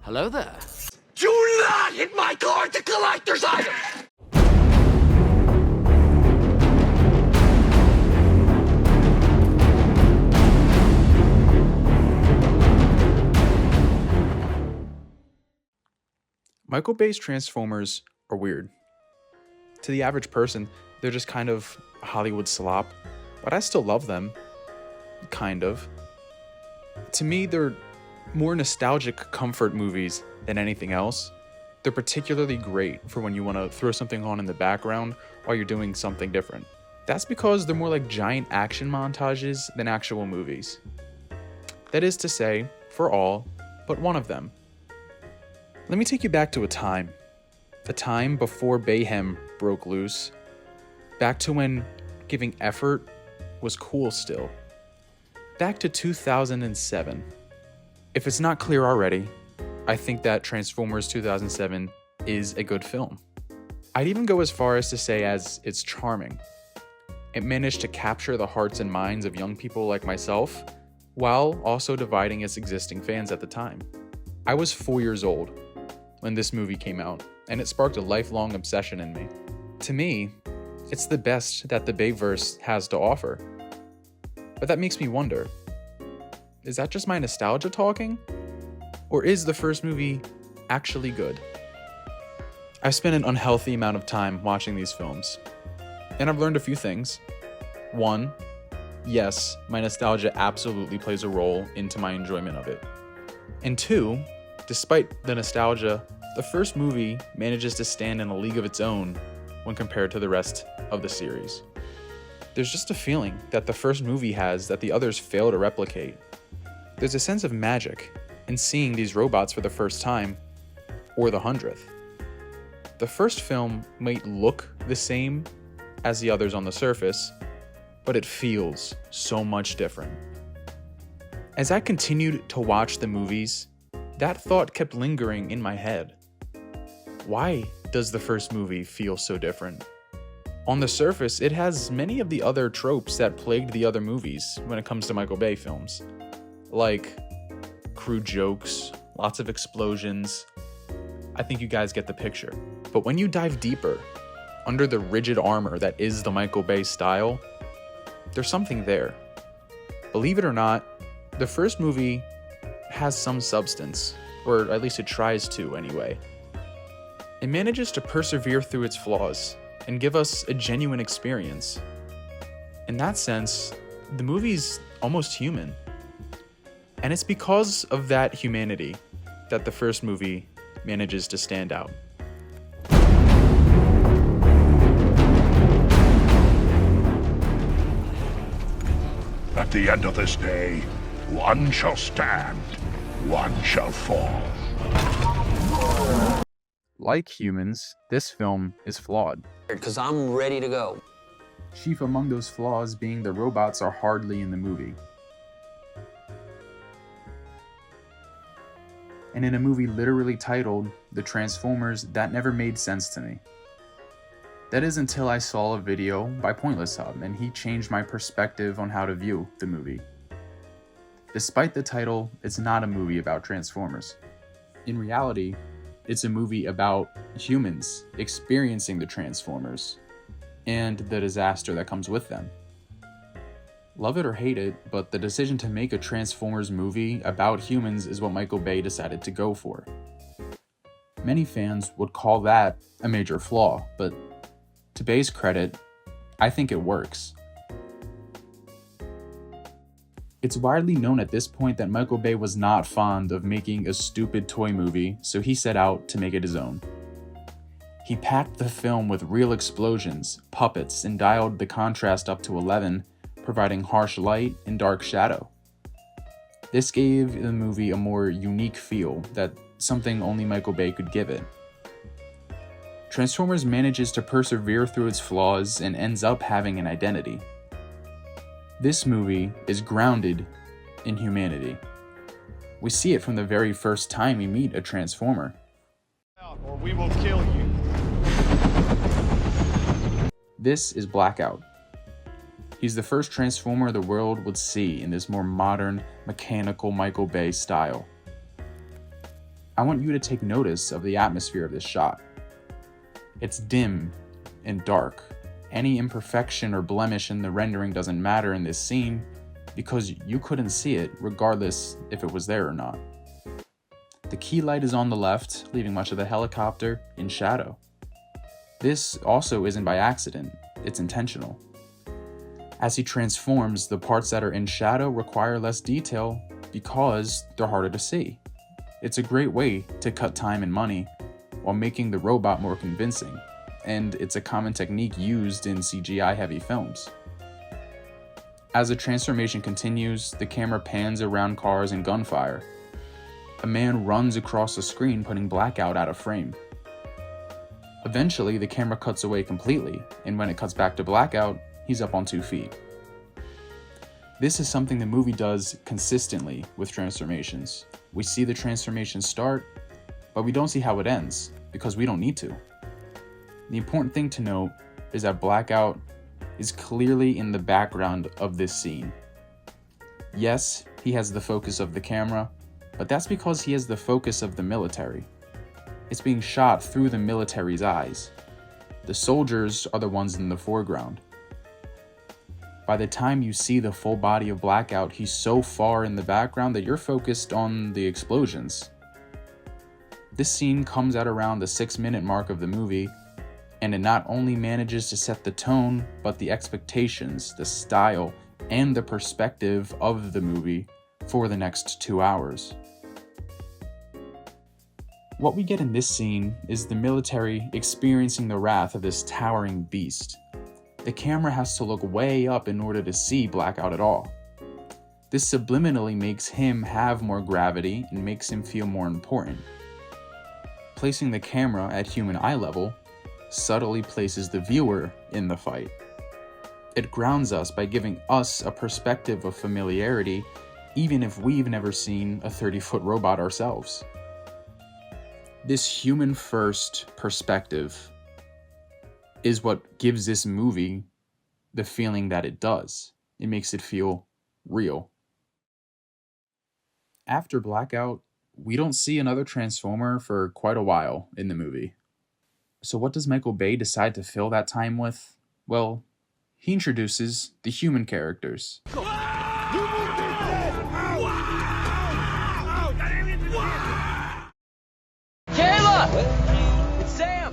Hello there. Do not hit my car to collector's items! Michael Bay's Transformers are weird. To the average person, they're just kind of Hollywood slop, but I still love them. Kind of. To me, they're more nostalgic comfort movies than anything else. They're particularly great for when you want to throw something on in the background while you're doing something different. That's because they're more like giant action montages than actual movies. That is to say, for all but one of them. Let me take you back to a time before Bayhem broke loose, back to when giving effort was cool still. Back to 2007. If it's not clear already, I think that Transformers 2007 is a good film. I'd even go as far as to say as it's charming. It managed to capture the hearts and minds of young people like myself, while also dividing its existing fans at the time. I was 4 years old when this movie came out, and it sparked a lifelong obsession in me. To me, it's the best that the Bayverse has to offer. But that makes me wonder, is that just my nostalgia talking? Or is the first movie actually good? I've spent an unhealthy amount of time watching these films, and I've learned a few things. One, yes, my nostalgia absolutely plays a role into my enjoyment of it. And two, despite the nostalgia, the first movie manages to stand in a league of its own when compared to the rest of the series. There's just a feeling that the first movie has that the others fail to replicate. There's a sense of magic in seeing these robots for the first time, or the 100th. The first film might look the same as the others on the surface, but it feels so much different. As I continued to watch the movies, that thought kept lingering in my head. Why does the first movie feel so different? On the surface, it has many of the other tropes that plagued the other movies when it comes to Michael Bay films. Like crude jokes, lots of explosions. I think you guys get the picture. But when you dive deeper, under the rigid armor that is the Michael Bay style, there's something there. Believe it or not, the first movie has some substance, or at least it tries to anyway. It manages to persevere through its flaws and give us a genuine experience. In that sense, the movie's almost human. And it's because of that humanity that the first movie manages to stand out. At the end of this day, one shall stand, one shall fall. Like humans, this film is flawed. Because I'm ready to go. Chief among those flaws being the robots are hardly in the movie. And in a movie literally titled The Transformers, that never made sense to me. That is until I saw a video by Pointless Hub, and he changed my perspective on how to view the movie. Despite the title, it's not a movie about Transformers. In reality, it's a movie about humans experiencing the Transformers and the disaster that comes with them. Love it or hate it, but the decision to make a Transformers movie about humans is what Michael Bay decided to go for. Many fans would call that a major flaw, but to Bay's credit, I think it works. It's widely known at this point that Michael Bay was not fond of making a stupid toy movie, so he set out to make it his own. He packed the film with real explosions, puppets, and dialed the contrast up to 11, providing harsh light and dark shadow. This gave the movie a more unique feel, that something only Michael Bay could give it. Transformers manages to persevere through its flaws and ends up having an identity. This movie is grounded in humanity. We see it from the very first time we meet a Transformer. Or we will kill you. This is Blackout. He's the first Transformer the world would see in this more modern, mechanical Michael Bay style. I want you to take notice of the atmosphere of this shot. It's dim and dark. Any imperfection or blemish in the rendering doesn't matter in this scene because you couldn't see it regardless if it was there or not. The key light is on the left, leaving much of the helicopter in shadow. This also isn't by accident, it's intentional. As he transforms, the parts that are in shadow require less detail because they're harder to see. It's a great way to cut time and money while making the robot more convincing, and it's a common technique used in CGI-heavy films. As the transformation continues, the camera pans around cars and gunfire. A man runs across the screen, putting Blackout out of frame. Eventually, the camera cuts away completely, and when it cuts back to Blackout, he's up on 2 feet. This is something the movie does consistently with transformations. We see the transformation start, but we don't see how it ends, because we don't need to. The important thing to note is that Blackout is clearly in the background of this scene. Yes, he has the focus of the camera, but that's because he has the focus of the military. It's being shot through the military's eyes. The soldiers are the ones in the foreground. By the time you see the full body of Blackout, he's so far in the background that you're focused on the explosions. This scene comes at around the 6-minute mark of the movie, and it not only manages to set the tone, but the expectations, the style, and the perspective of the movie for the next 2 hours. What we get in this scene is the military experiencing the wrath of this towering beast. The camera has to look way up in order to see Blackout at all. This subliminally makes him have more gravity and makes him feel more important. Placing the camera at human eye level subtly places the viewer in the fight. It grounds us by giving us a perspective of familiarity, even if we've never seen a 30-foot robot ourselves. This human-first perspective is what gives this movie the feeling that it does. It makes it feel real. After Blackout, we don't see another Transformer for quite a while in the movie. So what does Michael Bay decide to fill that time with? Well, he introduces the human characters.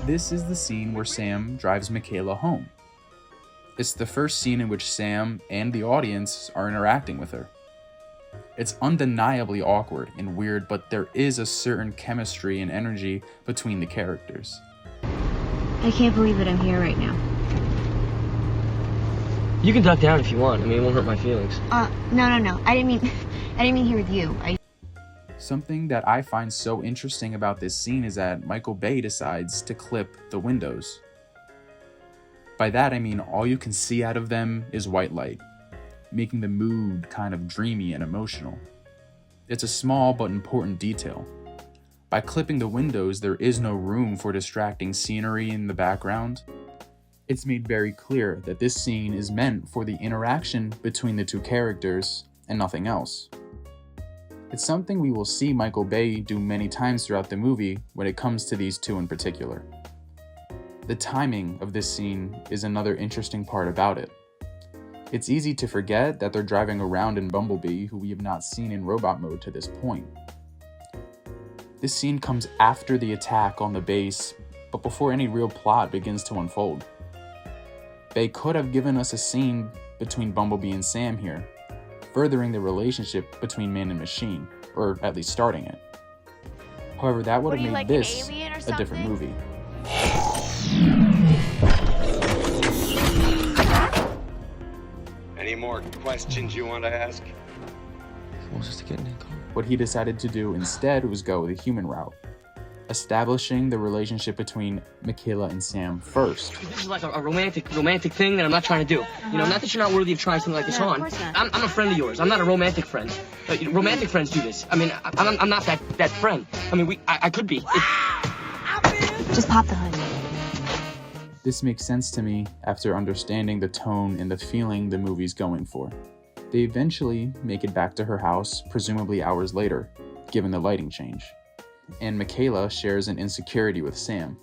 This is the scene where Sam drives Michaela home. It's the first scene in which Sam and the audience are interacting with her. It's undeniably awkward and weird, but there is a certain chemistry and energy between the characters. I can't believe that I'm here right now. You can duck down if you want. I mean, it won't hurt my feelings. No. I didn't mean here with you. Something that I find so interesting about this scene is that Michael Bay decides to clip the windows. By that I mean all you can see out of them is white light, making the mood kind of dreamy and emotional. It's a small but important detail. By clipping the windows, there is no room for distracting scenery in the background. It's made very clear that this scene is meant for the interaction between the two characters and nothing else. It's something we will see Michael Bay do many times throughout the movie when it comes to these two in particular. The timing of this scene is another interesting part about it. It's easy to forget that they're driving around in Bumblebee, who we have not seen in robot mode to this point. This scene comes after the attack on the base, but before any real plot begins to unfold. Bay could have given us a scene between Bumblebee and Sam here, furthering the relationship between man and machine, or at least starting it. However, that would have made this a different movie. Any more questions you want to ask? He wants us to get in a car. What he decided to do instead was go the human route, establishing the relationship between Michaela and Sam first. This is like a romantic thing that I'm not trying to do. You know, not that you're not worthy of trying something like this on. Of course not. I'm a friend of yours. I'm not a romantic friend. Romantic friends do this. I mean, I'm not that friend. I mean, I could be. Just pop the hood. This makes sense to me after understanding the tone and the feeling the movie's going for. They eventually make it back to her house, presumably hours later, given the lighting change. and Michaela shares an insecurity with Sam.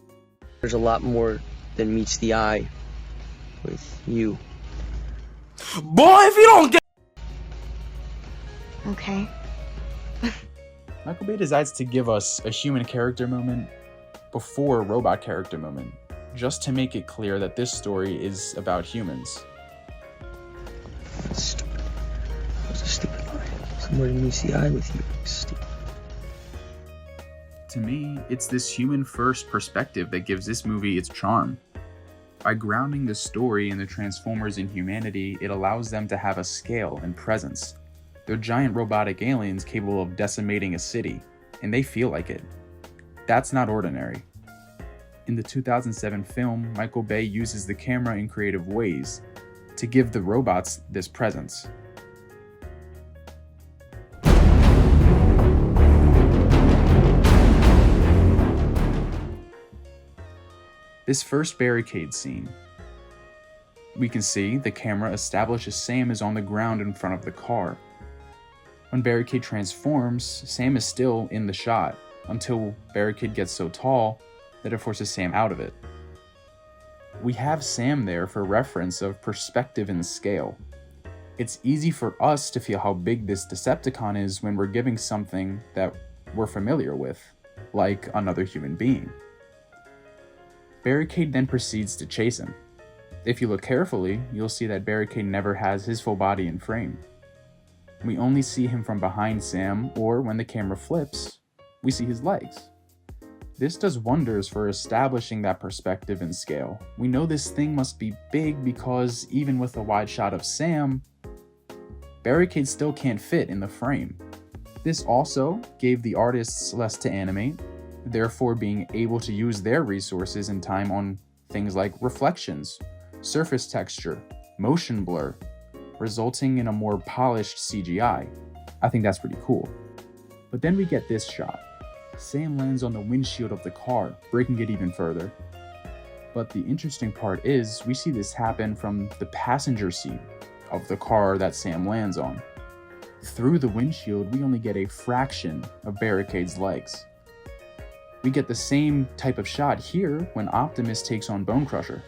There's a lot more than meets the eye with you. Boy, if you don't get Okay. Michael Bay decides to give us a human character moment before a robot character moment, just to make it clear that this story is about humans. Stupid. That was a stupid line. Somewhere meets the eye with you. Stupid. To me, it's this human-first perspective that gives this movie its charm. By grounding the story and the Transformers in humanity, it allows them to have a scale and presence. They're giant robotic aliens capable of decimating a city, and they feel like it. That's not ordinary. In the 2007 film, Michael Bay uses the camera in creative ways to give the robots this presence. This first barricade scene, we can see the camera establishes Sam is on the ground in front of the car. When Barricade transforms, Sam is still in the shot until Barricade gets so tall that it forces Sam out of it. We have Sam there for reference of perspective and scale. It's easy for us to feel how big this Decepticon is when we're giving something that we're familiar with, like another human being. Barricade then proceeds to chase him. If you look carefully, you'll see that Barricade never has his full body in frame. We only see him from behind Sam, or when the camera flips, we see his legs. This does wonders for establishing that perspective and scale. We know this thing must be big because even with a wide shot of Sam, Barricade still can't fit in the frame. This also gave the artists less to animate, therefore being able to use their resources and time on things like reflections, surface texture, motion blur, resulting in a more polished CGI. I think that's pretty cool. But then we get this shot. Sam lands on the windshield of the car, breaking it even further. But the interesting part is, we see this happen from the passenger seat of the car that Sam lands on. Through the windshield, we only get a fraction of Barricade's legs. We get the same type of shot here when Optimus takes on Bone Crusher.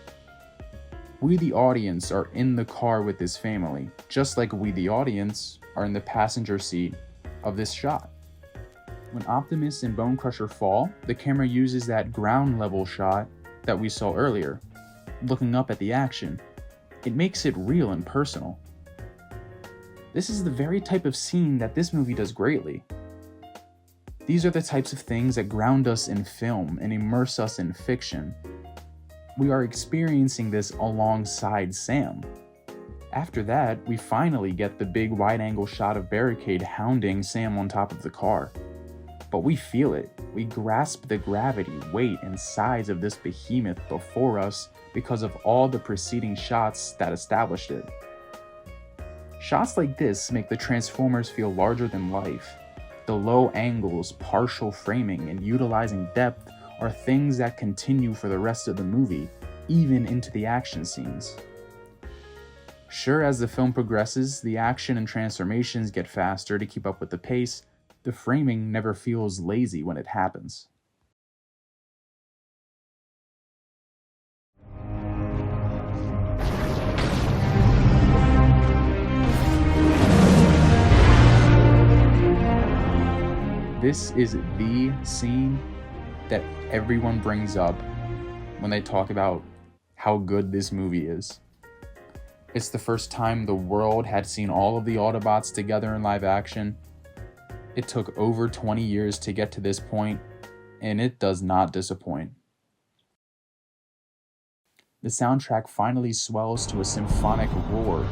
We, the audience, are in the car with this family, just like we, the audience, are in the passenger seat of this shot. When Optimus and Bone Crusher fall, the camera uses that ground level shot that we saw earlier, looking up at the action. It makes it real and personal. This is the very type of scene that this movie does greatly. These are the types of things that ground us in film and immerse us in fiction. We are experiencing this alongside Sam. After that, we finally get the big wide-angle shot of Barricade hounding Sam on top of the car. But we feel it. We grasp the gravity, weight, and size of this behemoth before us because of all the preceding shots that established it. Shots like this make the Transformers feel larger than life. The low angles, partial framing, and utilizing depth are things that continue for the rest of the movie, even into the action scenes. Sure, as the film progresses, the action and transformations get faster to keep up with the pace. The framing never feels lazy when it happens. This is the scene that everyone brings up when they talk about how good this movie is. It's the first time the world had seen all of the Autobots together in live action. It took over 20 years to get to this point, and it does not disappoint. The soundtrack finally swells to a symphonic roar.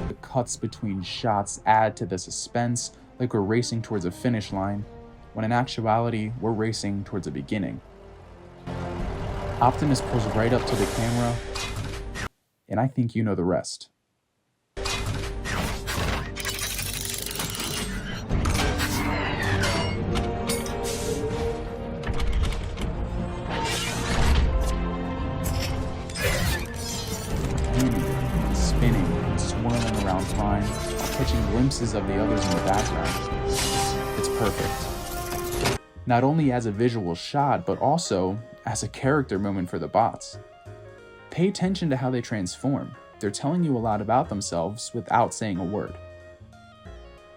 The cuts between shots add to the suspense, like we're racing towards a finish line, when in actuality, we're racing towards a beginning. Optimus pulls right up to the camera, and I think you know the rest. Spinning and swirling around time, catching glimpses of the others in the background. It's perfect. Not only as a visual shot, but also as a character moment for the bots. Pay attention to how they transform. They're telling you a lot about themselves without saying a word.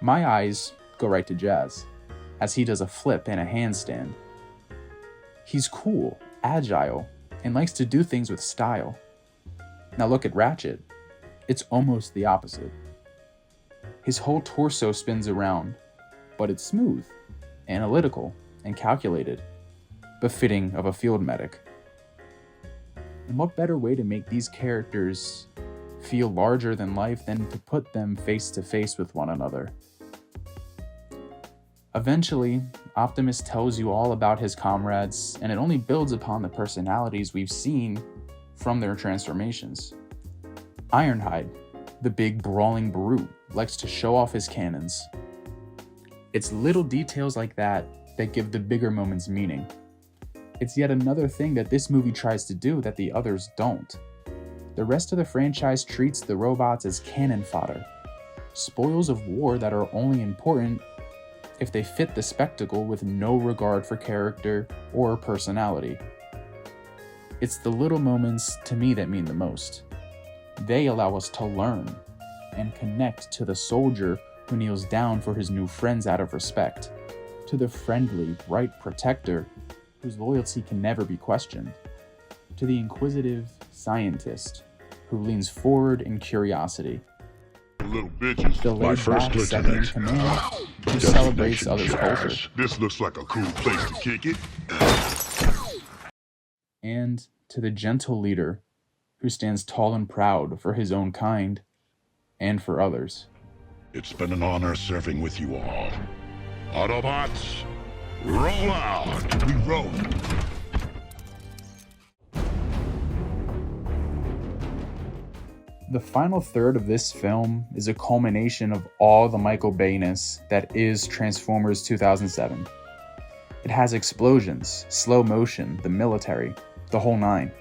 My eyes go right to Jazz, as he does a flip and a handstand. He's cool, agile, and likes to do things with style. Now look at Ratchet. It's almost the opposite. His whole torso spins around, but it's smooth, analytical, and calculated, befitting of a field medic. And what better way to make these characters feel larger than life than to put them face to face with one another? Eventually, Optimus tells you all about his comrades, and it only builds upon the personalities we've seen from their transformations. Ironhide, the big brawling brute, likes to show off his cannons. It's little details like that that give the bigger moments meaning. It's yet another thing that this movie tries to do that the others don't. The rest of the franchise treats the robots as cannon fodder, spoils of war that are only important if they fit the spectacle with no regard for character or personality. It's the little moments to me that mean the most. They allow us to learn and connect to the soldier who kneels down for his new friends out of respect, to the friendly, bright protector whose loyalty can never be questioned, to the inquisitive scientist who leans forward in curiosity, Little bitches. the My first laid-back second in lieutenant. command who celebrates others' culture, This looks like a cool place to kick it. and to the gentle leader who stands tall and proud for his own kind and for others. It's been an honor serving with you all. Autobots, roll out. We roll. The final third of this film is a culmination of all the Michael Bay-ness that is Transformers 2007. It has explosions, slow motion, the military, the whole nine.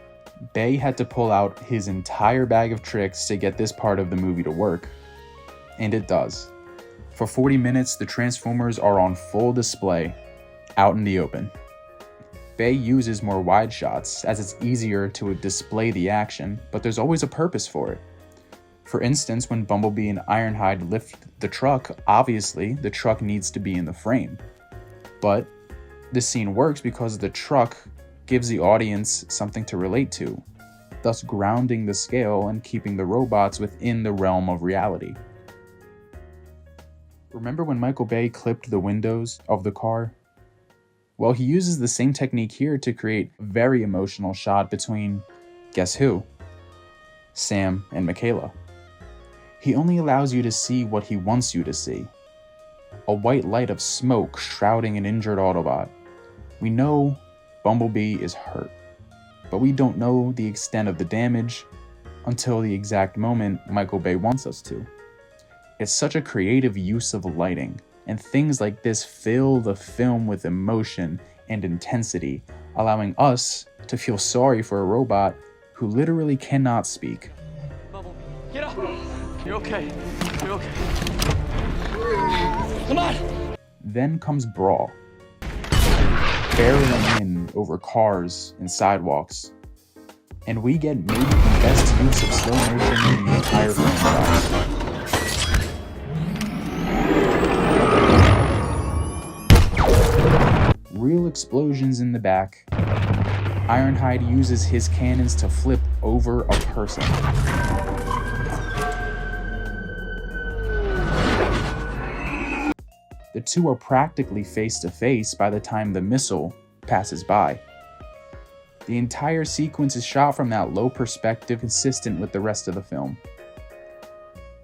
Bay had to pull out his entire bag of tricks to get this part of the movie to work. And it does. For 40 minutes, the Transformers are on full display, out in the open. Bay uses more wide shots as it's easier to display the action, but there's always a purpose for it. For instance, when Bumblebee and Ironhide lift the truck, obviously the truck needs to be in the frame. But this scene works because the truck gives the audience something to relate to, thus grounding the scale and keeping the robots within the realm of reality. Remember when Michael Bay clipped the windows of the car? Well, he uses the same technique here to create a very emotional shot between, guess who? Sam and Mikaela. He only allows you to see what he wants you to see. A white light of smoke shrouding an injured Autobot. We know Bumblebee is hurt, but we don't know the extent of the damage until the exact moment Michael Bay wants us to. It's such a creative use of lighting, and things like this fill the film with emotion and intensity, allowing us to feel sorry for a robot who literally cannot speak. Bumblebee, get up! You're okay. You're okay. Come on! Then comes Brawl, barreling in over cars and sidewalks, and we get maybe the best use of slow motion in the entire franchise. Real explosions in the back. Ironhide uses his cannons to flip over a person. The two are practically face to face by the time the missile passes by. The entire sequence is shot from that low perspective consistent with the rest of the film.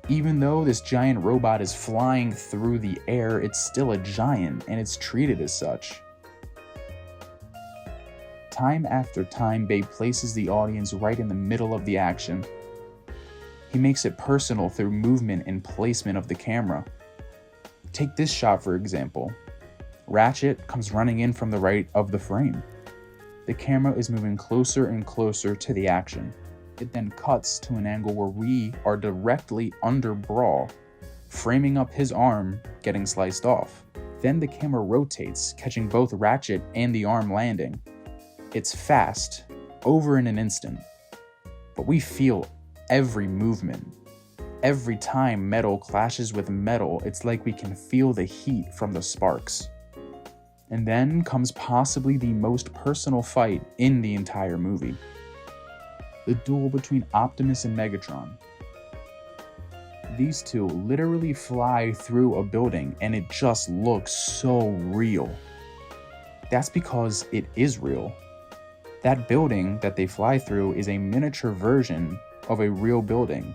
Even though this giant robot is flying through the air, it's still a giant and it's treated as such. Time after time, Bay places the audience right in the middle of the action. He makes it personal through movement and placement of the camera. Take this shot for example. Ratchet comes running in from the right of the frame. The camera is moving closer and closer to the action. It then cuts to an angle where we are directly under Brawl, framing up his arm getting sliced off. Then the camera rotates, catching both Ratchet and the arm landing. It's fast, over in an instant, but we feel every movement. Every time metal clashes with metal, it's like we can feel the heat from the sparks. And then comes possibly the most personal fight in the entire movie. The duel between Optimus and Megatron. These two literally fly through a building and it just looks so real. That's because it is real. That building that they fly through is a miniature version of a real building.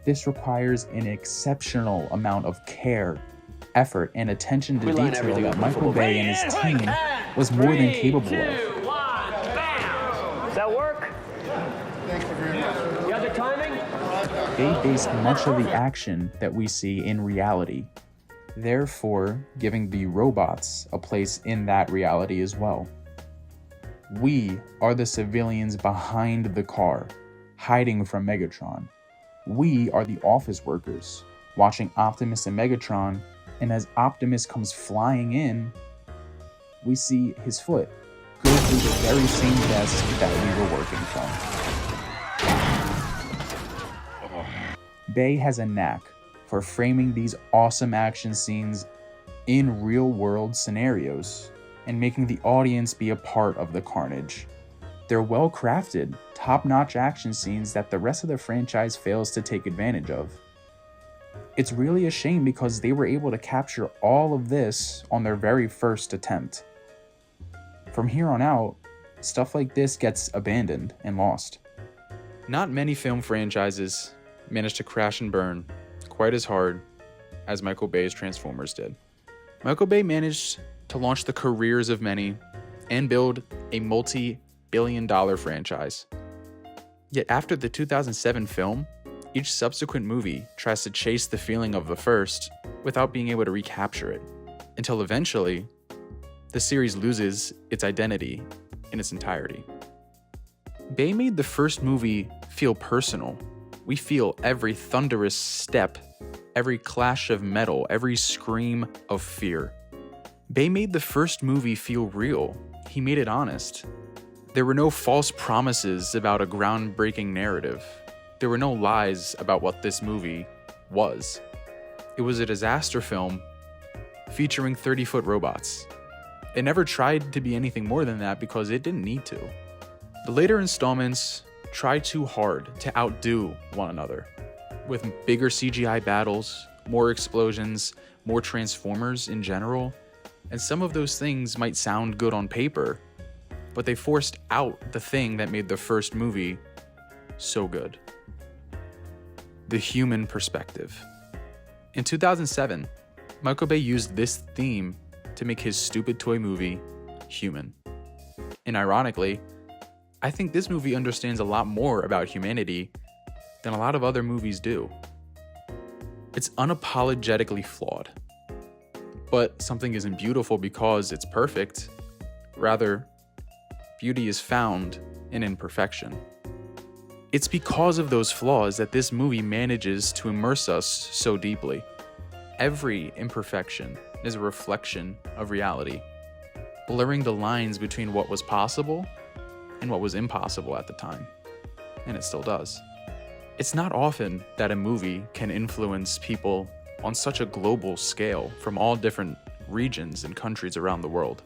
This requires an exceptional amount of care, effort, and attention to detail that Michael Bay and his team was more than capable of. Does that work? You have the timing? They based much of the action that we see in reality, therefore giving the robots a place in that reality as well. We are the civilians behind the car, hiding from Megatron. We are the office workers, watching Optimus and Megatron, and as Optimus comes flying in, we see his foot go through the very same desk that we were working from. Bay has a knack for framing these awesome action scenes in real-world scenarios and making the audience be a part of the carnage. They're well-crafted, top-notch action scenes that the rest of the franchise fails to take advantage of. It's really a shame because they were able to capture all of this on their very first attempt. From here on out, stuff like this gets abandoned and lost. Not many film franchises manage to crash and burn quite as hard as Michael Bay's Transformers did. Michael Bay managed to launch the careers of many and build a multi-billion-dollar franchise. Yet after the 2007 film, each subsequent movie tries to chase the feeling of the first without being able to recapture it, until eventually, the series loses its identity in its entirety. Bay made the first movie feel personal. We feel every thunderous step, every clash of metal, every scream of fear. Bay made the first movie feel real. He made it honest. There were no false promises about a groundbreaking narrative. There were no lies about what this movie was. It was a disaster film featuring 30-foot robots. It never tried to be anything more than that because it didn't need to. The later installments tried too hard to outdo one another, with bigger CGI battles, more explosions, more Transformers in general, and some of those things might sound good on paper, but they forced out the thing that made the first movie so good. The human perspective. In 2007, Michael Bay used this theme to make his stupid toy movie human. And ironically, I think this movie understands a lot more about humanity than a lot of other movies do. It's unapologetically flawed. But something isn't beautiful because it's perfect. Rather, beauty is found in imperfection. It's because of those flaws that this movie manages to immerse us so deeply. Every imperfection is a reflection of reality, blurring the lines between what was possible and what was impossible at the time. And it still does. It's not often that a movie can influence people on such a global scale from all different regions and countries around the world.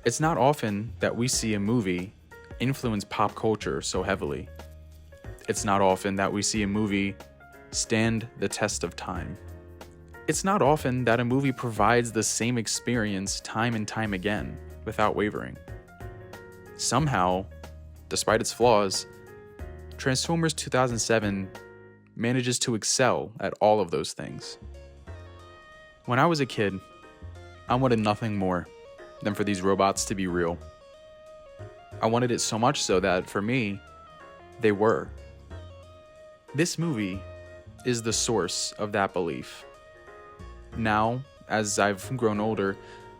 It's not often that we see a movie influence pop culture so heavily. It's not often that we see a movie stand the test of time. It's not often that a movie provides the same experience time and time again without wavering. Somehow, despite its flaws, Transformers 2007 manages to excel at all of those things. When I was a kid, I wanted nothing more than for these robots to be real. I wanted it so much so that, for me, they were. This movie is the source of that belief. Now, as I've grown older,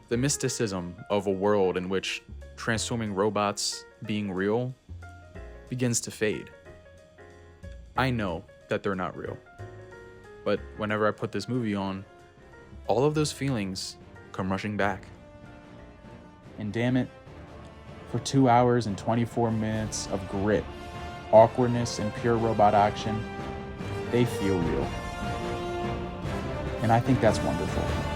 the mysticism of a world in which transforming robots being real begins to fade. I know that they're not real. But whenever I put this movie on, all of those feelings come rushing back. And damn it, for 2 hours and 24 minutes of grit, awkwardness, and pure robot action, they feel real. And I think that's wonderful.